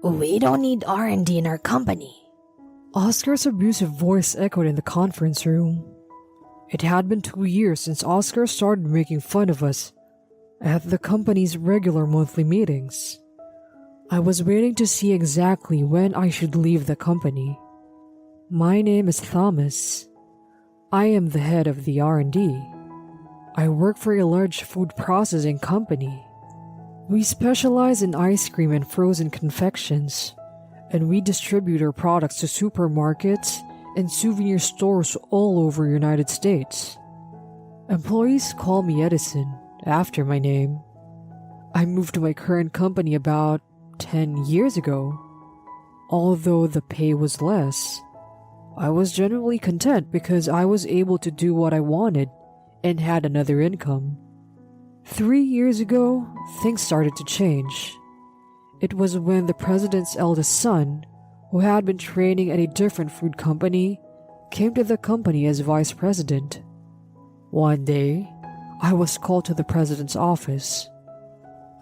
We don't need R&D in our company. Oscar's abusive voice echoed in the conference room. It had been 2 years since Oscar started making fun of us at the company's regular monthly meetings. I was waiting to see exactly when I should leave the company. My name is Thomas. I am the head of the R&D. I work for a large food processing company. We specialize in ice cream and frozen confections, and we distribute our products to supermarkets and souvenir stores all over the United States. Employees call me Edison, after my name. I moved to my current company about 10 years ago. Although the pay was less, I was generally content because I was able to do what I wanted and had another income. 3 years ago, things started to change. It was when the president's eldest son, who had been training at a different food company, came to the company as vice president. One day, I was called to the president's office.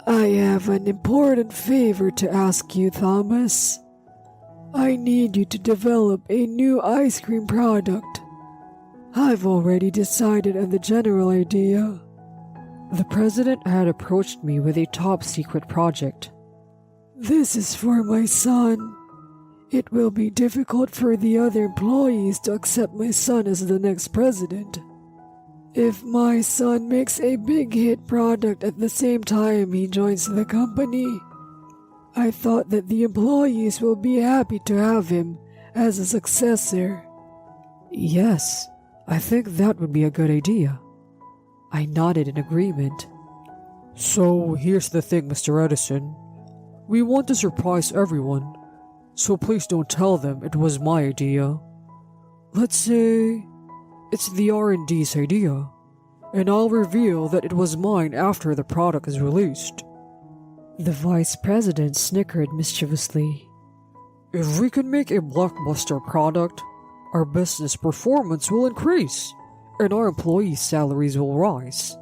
"I have an important favor to ask you, Thomas. I need you to develop a new ice cream product. I've already decided on the general idea." The president had approached me with a top-secret project. "This is for my son. It will be difficult for the other employees to accept my son as the next president. If my son makes a big hit product at the same time he joins the company, I thought that the employees will be happy to have him as a successor." "Yes, I think that would be a good idea." I nodded in agreement. "So here's the thing, Mr. Edison. We want to surprise everyone, so please don't tell them it was my idea. Let's say it's the R&D's idea, and I'll reveal that it was mine after the product is released." The vice president snickered mischievously. "If we can make a blockbuster product, our business performance will increase, and our employees' salaries will rise.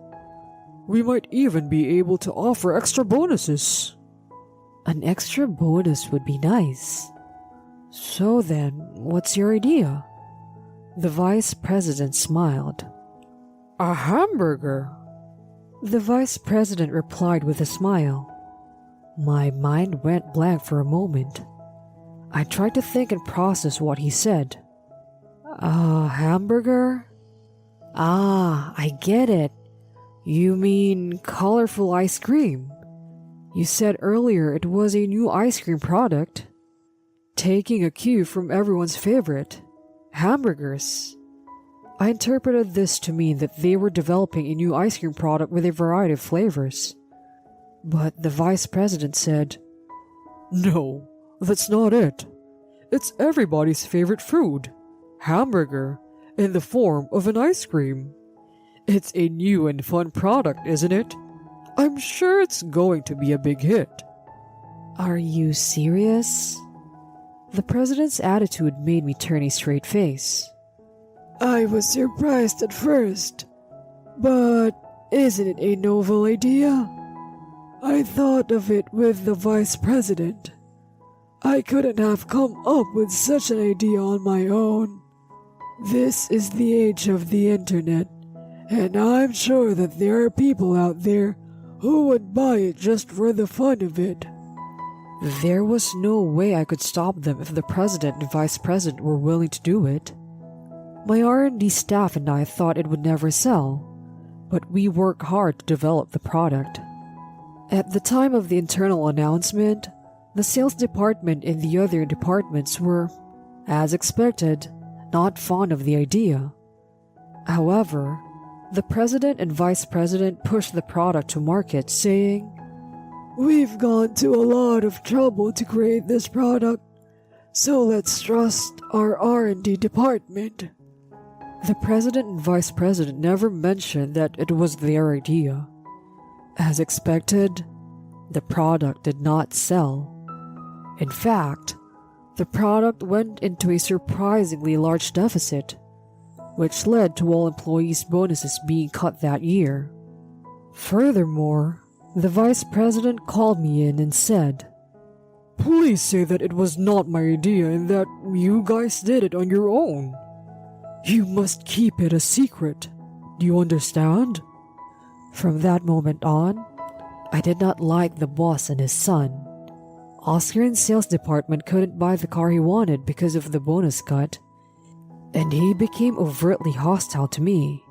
We might even be able to offer extra bonuses." "An extra bonus would be nice. So then, what's your idea?" The vice president smiled. "A hamburger." The vice president replied with a smile. My mind went blank for a moment. I tried to think and process what he said. "A hamburger? Ah, I get it. You mean colorful ice cream. You said earlier it was a new ice cream product. Taking a cue from everyone's favorite, hamburgers." I interpreted this to mean that they were developing a new ice cream product with a variety of flavors. But the vice president said, "No, that's not it. It's everybody's favorite food, hamburger, in the form of an ice cream. It's a new and fun product, isn't it? I'm sure it's going to be a big hit." "Are you serious?" The president's attitude made me turn a straight face. "I was surprised at first, but isn't it a novel idea? I thought of it with the vice president. I couldn't have come up with such an idea on my own. This is the age of the internet, and I'm sure that there are people out there who would buy it just for the fun of it." There was no way I could stop them if the president and vice president were willing to do it. My R&D staff and I thought it would never sell, but we worked hard to develop the product. At the time of the internal announcement, the sales department and the other departments were, as expected, not fond of the idea. However, the president and vice president pushed the product to market, saying, "We've gone to a lot of trouble to create this product, so let's trust our R&D department." The president and vice president never mentioned that it was their idea. As expected, the product did not sell. In fact, the product went into a surprisingly large deficit, which led to all employees' bonuses being cut that year. Furthermore, the vice president called me in and said, Please say that it was not my idea and that you guys did it on your own. You must keep it a secret. Do you understand? From that moment on, I did not like the boss and his son. Oscar in sales department couldn't buy the car he wanted because of the bonus cut, and he became overtly hostile to me.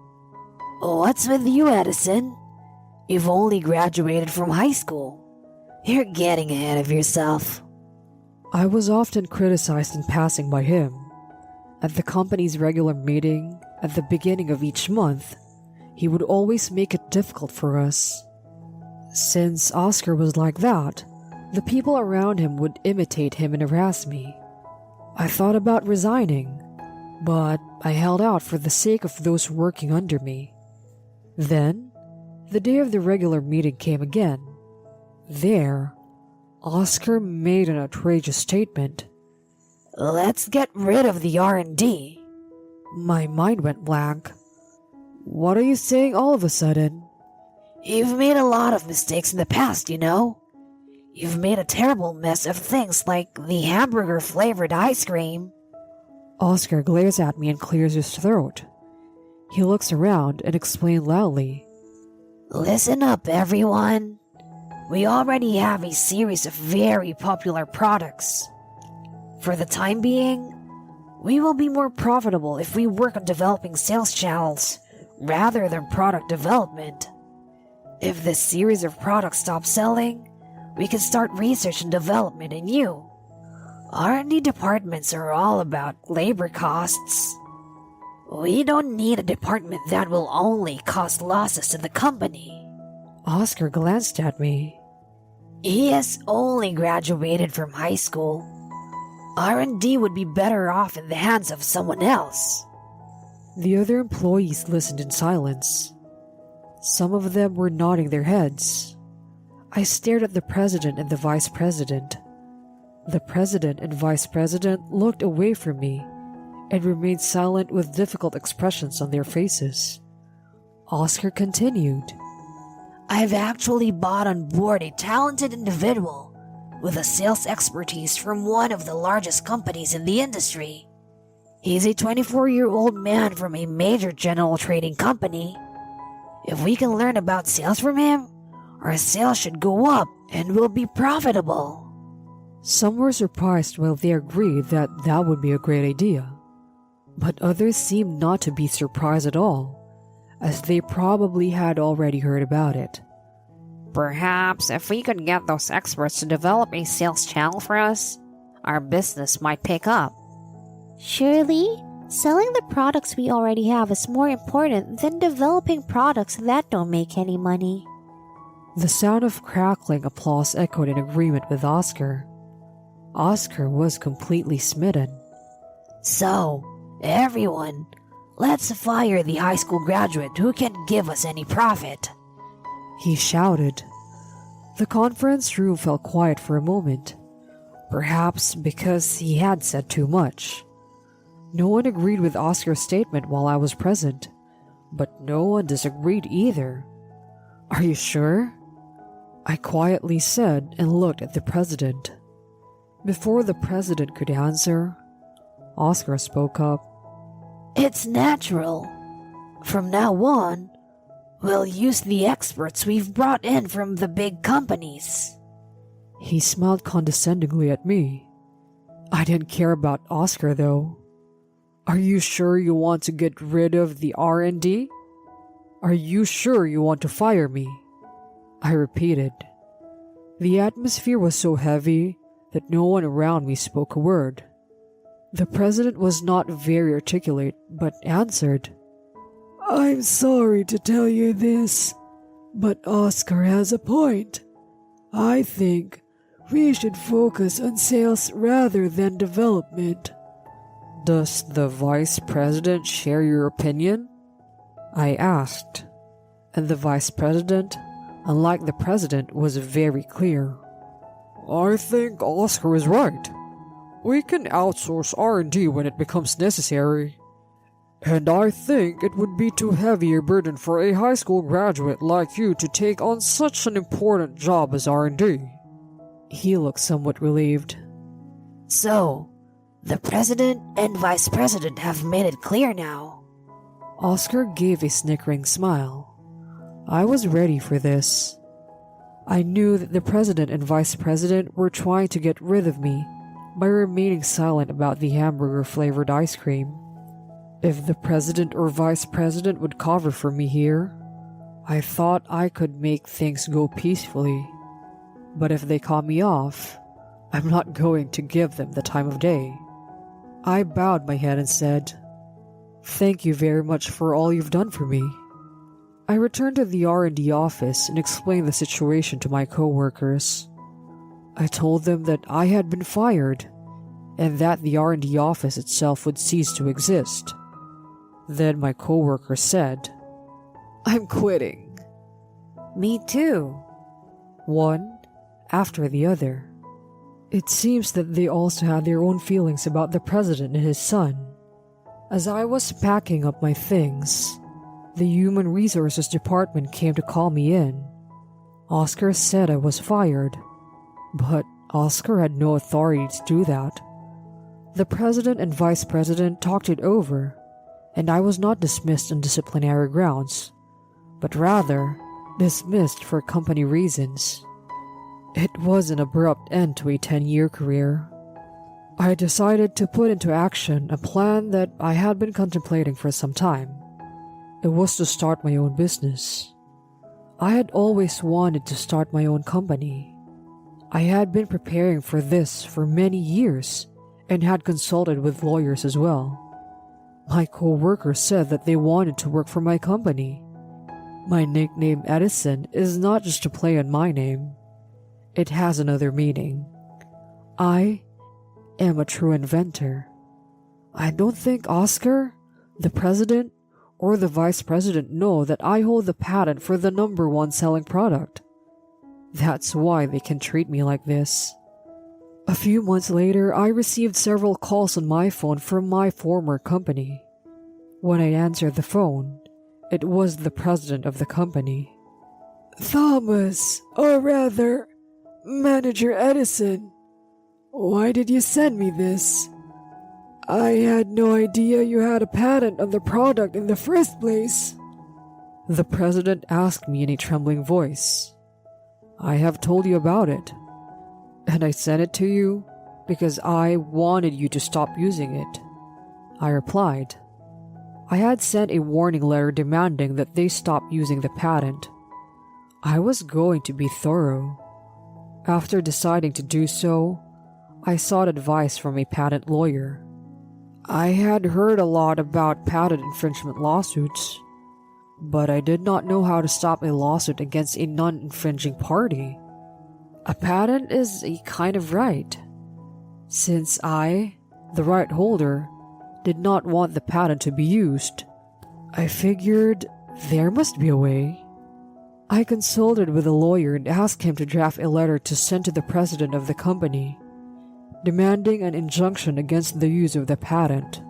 What's with you, Edison? You've only graduated from high school. You're getting ahead of yourself. I was often criticized in passing by him. At the company's regular meeting, at the beginning of each month, he would always make it difficult for us. Since Oscar was like that, the people around him would imitate him and harass me. I thought about resigning, but I held out for the sake of those working under me. Then, the day of the regular meeting came again. There, Oscar made an outrageous statement. Let's get rid of the R&D. My mind went blank. What are you saying all of a sudden? You've made a lot of mistakes in the past, you know. You've made a terrible mess of things like the hamburger-flavored ice cream. Oscar glares at me and clears his throat. He looks around and explains loudly. Listen up, everyone. We already have a series of very popular products. For the time being, we will be more profitable if we work on developing sales channels rather than product development. If this series of products stops selling, we can start research and development in new. R&D departments are all about labor costs. We don't need a department that will only cause losses to the company. Oscar glanced at me. He has only graduated from high school. R&D would be better off in the hands of someone else. The other employees listened in silence. Some of them were nodding their heads. I stared at the president and the vice president. The president and vice president looked away from me and remained silent with difficult expressions on their faces. Oscar continued. I've actually bought on board a talented individual with a sales expertise from one of the largest companies in the industry. He's a 24-year-old man from a major general trading company. If we can learn about sales from him, our sales should go up and we'll be profitable. Some were surprised while they agreed that that would be a great idea. But others seemed not to be surprised at all, as they probably had already heard about it. Perhaps if we could get those experts to develop a sales channel for us, our business might pick up. Surely, selling the products we already have is more important than developing products that don't make any money. The sound of crackling applause echoed in agreement with Oscar. Oscar was completely smitten. So, everyone, let's fire the high school graduate who can't give us any profit. He shouted. The conference room fell quiet for a moment, perhaps because he had said too much. No one agreed with Oscar's statement while I was present, but no one disagreed either. Are you sure? I quietly said and looked at the president. Before the president could answer, Oscar spoke up. It's natural. From now on, we'll use the experts we've brought in from the big companies. He smiled condescendingly at me. I didn't care about Oscar though. Are you sure you want to get rid of the R&D? Are you sure you want to fire me? I repeated. The atmosphere was so heavy that no one around me spoke a word. The president was not very articulate, but answered. I'm sorry to tell you this, but Oscar has a point. I think we should focus on sales rather than development. Does the vice president share your opinion? I asked, and the vice president, unlike the president, was very clear. I think Oscar is right. We can outsource R&D when it becomes necessary. And I think it would be too heavy a burden for a high school graduate like you to take on such an important job as R&D. He looked somewhat relieved. So, the president and vice president have made it clear now. Oscar gave a snickering smile. I was ready for this. I knew that the president and vice president were trying to get rid of me by remaining silent about the hamburger-flavored ice cream. If the president or vice president would cover for me here, I thought I could make things go peacefully. But if they caught me off, I'm not going to give them the time of day. I bowed my head and said, "Thank you very much for all you've done for me." I returned to the R&D office and explained the situation to my coworkers. I told them that I had been fired and that the R&D office itself would cease to exist. Then my coworker said, "I'm quitting." Me too. One after the other. It seems that they also had their own feelings about the president and his son. As I was packing up my things, the Human Resources Department came to call me in. Oscar said I was fired, but Oscar had no authority to do that. The president and vice president talked it over, and I was not dismissed on disciplinary grounds, but rather dismissed for company reasons. It was an abrupt end to a 10-year career. I decided to put into action a plan that I had been contemplating for some time. It was to start my own business. I had always wanted to start my own company. I had been preparing for this for many years and had consulted with lawyers as well. My co-workers said that they wanted to work for my company. My nickname Edison is not just a play on my name. It has another meaning. I am a true inventor. I don't think Oscar, the president, or the vice president know that I hold the patent for the #1 selling product. That's why they can treat me like this. A few months later, I received several calls on my phone from my former company. When I answered the phone, it was the president of the company. "Thomas, or rather, Manager Edison, why did you send me this? I had no idea you had a patent on the product in the first place." The president asked me in a trembling voice. "I have told you about it, and I sent it to you because I wanted you to stop using it," I replied. I had sent a warning letter demanding that they stop using the patent. I was going to be thorough. After deciding to do so, I sought advice from a patent lawyer. I had heard a lot about patent infringement lawsuits, but I did not know how to stop a lawsuit against a non-infringing party. A patent is a kind of right. Since I, the right holder, did not want the patent to be used, I figured there must be a way. I consulted with a lawyer and asked him to draft a letter to send to the president of the company, demanding an injunction against the use of the patent.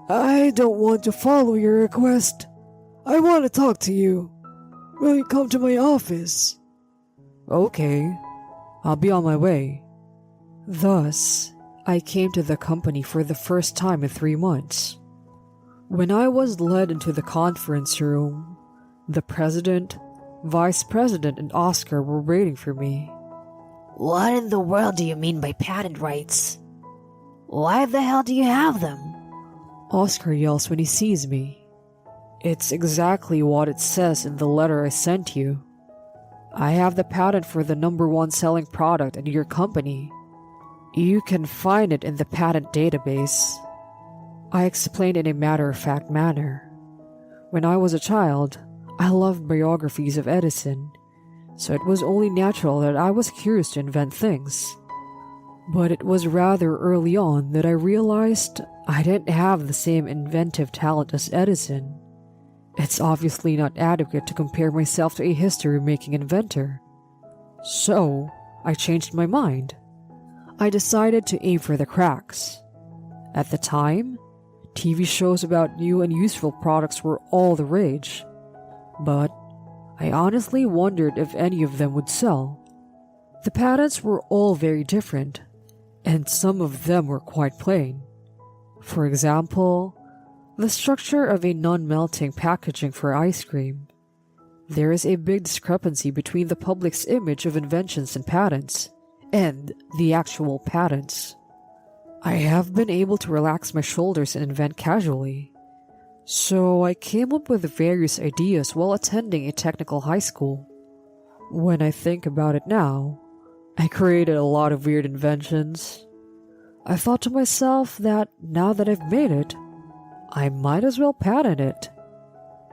"I don't want to follow your request. I want to talk to you. Will you come to my office?" "Okay, I'll be on my way." Thus, I came to the company for the first time in 3 months. When I was led into the conference room, the president, vice president, and Oscar were waiting for me. What in the world do you mean by patent rights? Why the hell do you have them? Oscar yells when he sees me. It's exactly what it says in the letter I sent you. I have the patent for the #1 selling product at your company. You can find it in the patent database. I explained in a matter-of-fact manner. When I was a child, I loved biographies of Edison, so it was only natural that I was curious to invent things. But it was rather early on that I realized I didn't have the same inventive talent as Edison. It's obviously not adequate to compare myself to a history-making inventor. So, I changed my mind. I decided to aim for the cracks. At the time, TV shows about new and useful products were all the rage. But I honestly wondered if any of them would sell. The patents were all very different, and some of them were quite plain. For example, the structure of a non-melting packaging for ice cream. There is a big discrepancy between the public's image of inventions and patents, and the actual patents. I have been able to relax my shoulders and invent casually. So I came up with various ideas while attending a technical high school. When I think about it now, I created a lot of weird inventions. I thought to myself that now that I've made it, I might as well patent it.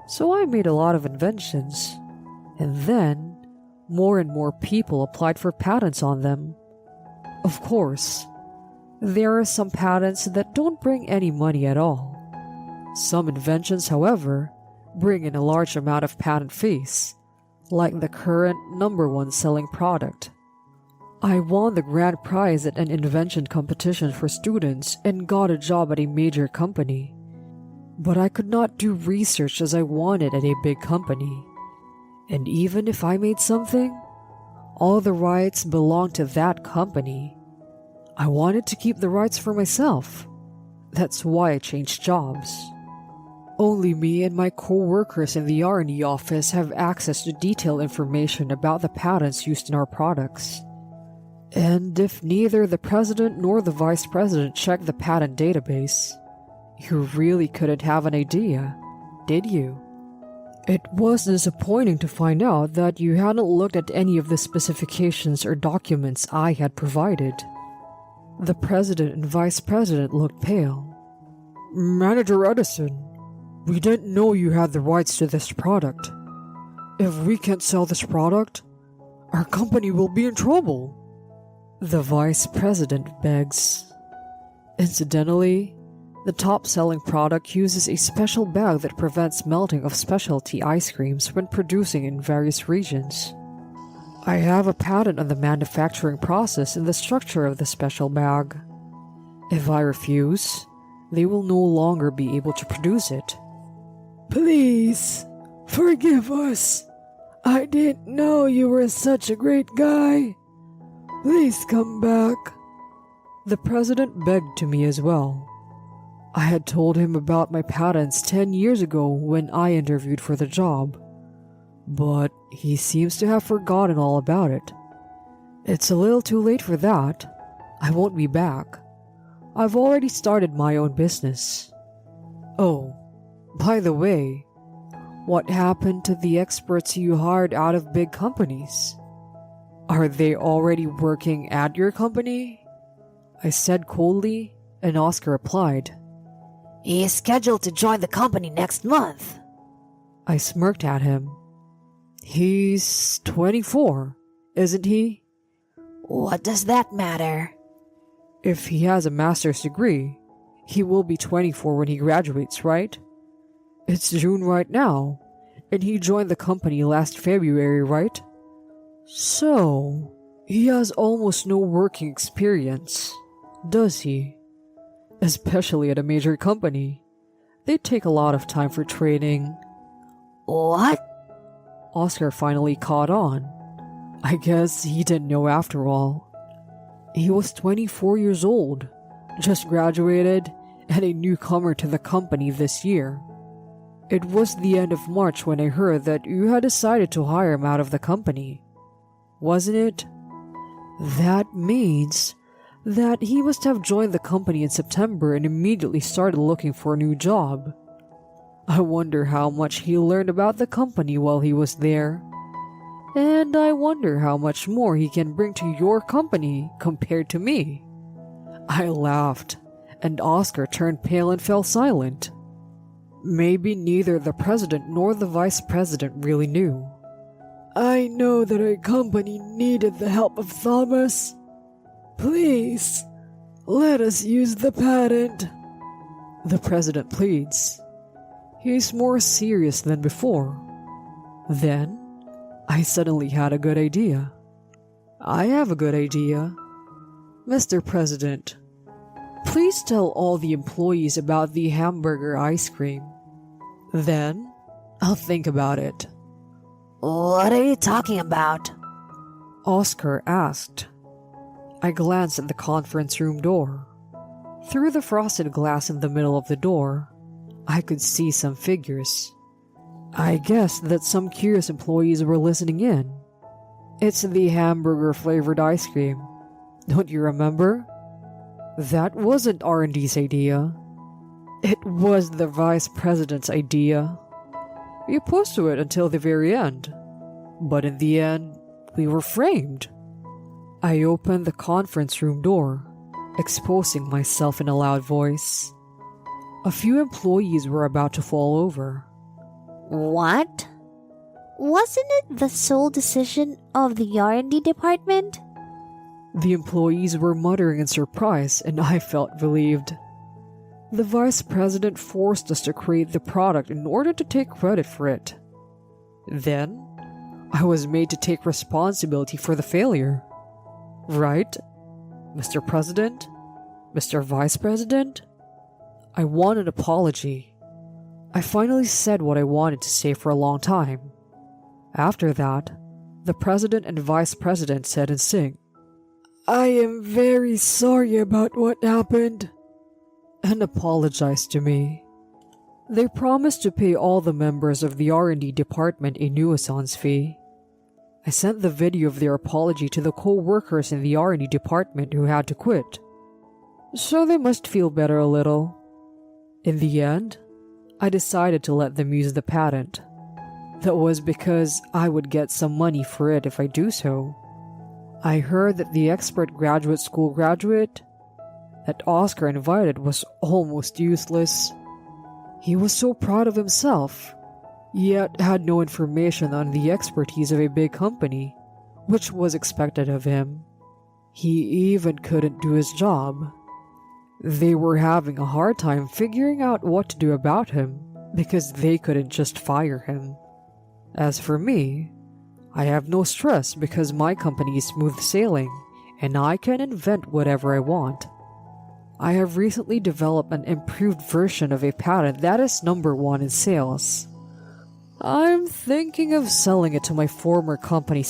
So I made a lot of inventions, and then more and more people applied for patents on them. Of course, there are some patents that don't bring any money at all. Some inventions, however, bring in a large amount of patent fees, like the current #1 selling product. I won the grand prize at an invention competition for students and got a job at a major company. But I could not do research as I wanted at a big company. And even if I made something, all the rights belonged to that company. I wanted to keep the rights for myself. That's why I changed jobs. Only me and my co-workers in the R&D office have access to detailed information about the patents used in our products. And if neither the president nor the vice president checked the patent database, you really couldn't have an idea, did you? It was disappointing to find out that you hadn't looked at any of the specifications or documents I had provided. The president and vice president looked pale. Manager Edison, we didn't know you had the rights to this product. If we can't sell this product, our company will be in trouble. The vice president begs. Incidentally, the top-selling product uses a special bag that prevents melting of specialty ice creams when producing in various regions. I have a patent on the manufacturing process and the structure of the special bag. If I refuse, they will no longer be able to produce it. Please, forgive us. I didn't know you were such a great guy. Please come back. The president begged to me as well. I had told him about my patents 10 years ago when I interviewed for the job, but he seems to have forgotten all about it. It's a little too late for that. I won't be back. I've already started my own business. Oh, by the way, what happened to the experts you hired out of big companies? Are they already working at your company? I said coldly, and Oscar replied, He is scheduled to join the company next month. I smirked at him. He's 24, isn't he? What does that matter? If he has a master's degree, he will be 24 when he graduates, right? It's June right now, and he joined the company last February, right? So, he has almost no working experience, does he? Especially at a major company. They take a lot of time for training. What? Oscar finally caught on. I guess he didn't know after all. He was 24 years old, just graduated, and a newcomer to the company this year. It was the end of March when I heard that you had decided to hire him out of the company. Wasn't it? That means that he must have joined the company in September and immediately started looking for a new job. I wonder how much he learned about the company while he was there. And I wonder how much more he can bring to your company compared to me. I laughed, and Oscar turned pale and fell silent. Maybe neither the president nor the vice president really knew. I know that our company needed the help of Thomas. Please, let us use the patent. The president pleads. He's more serious than before. Then, I suddenly had a good idea. I have a good idea. Mr. President, please tell all the employees about the hamburger ice cream. Then, I'll think about it. What are you talking about? Oscar asked. I glanced at the conference room door. Through the frosted glass in the middle of the door, I could see some figures. I guessed that some curious employees were listening in. It's the hamburger-flavored ice cream. Don't you remember? That wasn't R&D's idea. It was the vice president's idea. We opposed to it until the very end. But in the end, we were framed. I opened the conference room door, exposing myself in a loud voice. A few employees were about to fall over. What? Wasn't it the sole decision of the R&D department? The employees were muttering in surprise, and I felt relieved. The vice president forced us to create the product in order to take credit for it. Then, I was made to take responsibility for the failure. Right, Mr. President? Mr. Vice President? I want an apology. I finally said what I wanted to say for a long time. After that, the president and vice president said in sync, "I am very sorry about what happened," and apologized to me. They promised to pay all the members of the R&D department a nuisance fee. I sent the video of their apology to the co-workers in the R&D department who had to quit, so they must feel better a little. In the end, I decided to let them use the patent. That was because I would get some money for it if I do so. I heard that the expert graduate school graduate that Oscar invited was almost useless. He was so proud of himself, yet had no information on the expertise of a big company, which was expected of him. He even couldn't do his job. They were having a hard time figuring out what to do about him because they couldn't just fire him. As for me, I have no stress because my company is smooth sailing and I can invent whatever I want. I have recently developed an improved version of a patent that is #1 in sales. I'm thinking of selling it to my former company's